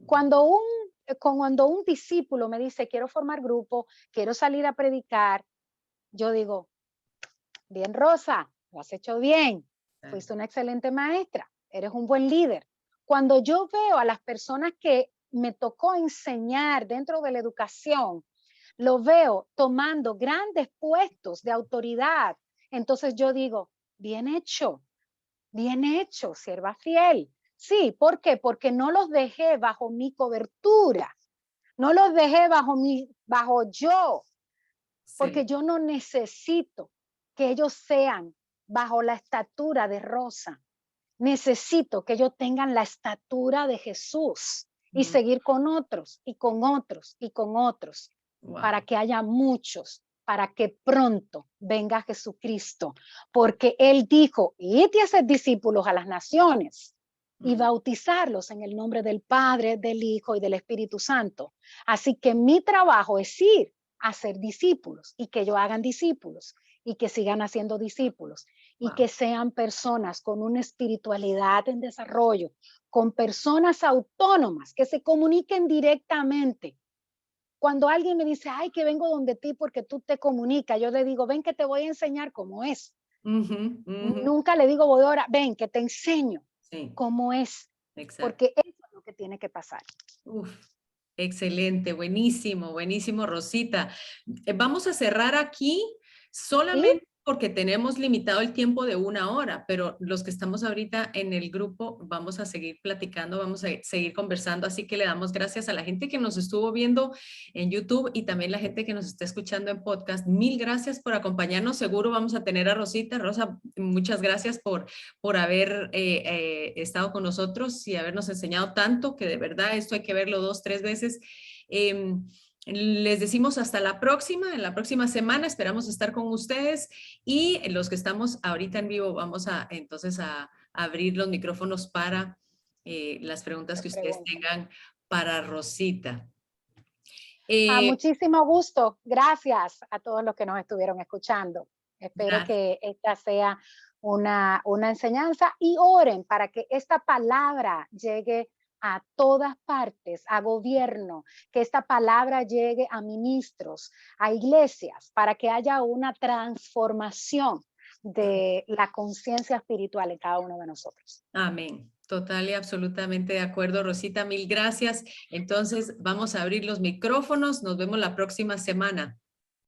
Cuando un discípulo me dice, quiero formar grupo, quiero salir a predicar, yo digo, bien Rosa, lo has hecho bien, fuiste una excelente maestra, eres un buen líder. Cuando yo veo a las personas que me tocó enseñar dentro de la educación, lo veo tomando grandes puestos de autoridad, entonces yo digo, bien hecho, sierva fiel. Sí, ¿por qué? Porque no los dejé bajo mi cobertura, no los dejé bajo yo, porque yo no necesito que ellos sean bajo la estatura de Rosa. Necesito que ellos tengan la estatura de Jesús y seguir con otros y con otros y con otros, para que haya muchos, para que pronto venga Jesucristo, porque Él dijo, id y haced discípulos a las naciones y bautizarlos en el nombre del Padre, del Hijo y del Espíritu Santo. Así que mi trabajo es ir a ser discípulos y que ellos hagan discípulos y que sigan haciendo discípulos y que sean personas con una espiritualidad en desarrollo, con personas autónomas que se comuniquen directamente. Cuando alguien me dice, ay, que vengo donde ti porque tú te comunicas, yo le digo, ven que te voy a enseñar cómo es. Nunca le digo, voy ahora, ven que te enseño cómo es. Exacto. Porque eso es lo que tiene que pasar. Excelente, buenísimo, buenísimo, Rosita. Vamos a cerrar aquí ¿Sí? solamente porque tenemos limitado el tiempo de 1 hora, pero los que estamos ahorita en el grupo vamos a seguir platicando, vamos a seguir conversando, así que le damos gracias a la gente que nos estuvo viendo en YouTube y también la gente que nos está escuchando en podcast. Mil gracias por acompañarnos, seguro vamos a tener a Rosita. Rosa, muchas gracias por haber estado con nosotros y habernos enseñado tanto, que de verdad esto hay que verlo 2, 3 veces. Les decimos hasta la próxima, en la próxima semana esperamos estar con ustedes y los que estamos ahorita en vivo vamos a entonces a abrir los micrófonos para las preguntas que ustedes Pregunta. tengan para Rosita. A Eh, muchísimo gusto. Gracias a todos los que nos estuvieron escuchando. Espero gracias. que esta sea una enseñanza y oren para que esta palabra llegue a todas partes, a gobierno, que esta palabra llegue a ministros, a iglesias, para que haya una transformación de la conciencia espiritual en cada uno de nosotros. Amén. Total y absolutamente de acuerdo, Rosita. Mil gracias. Entonces vamos a abrir los micrófonos. Nos vemos la próxima semana.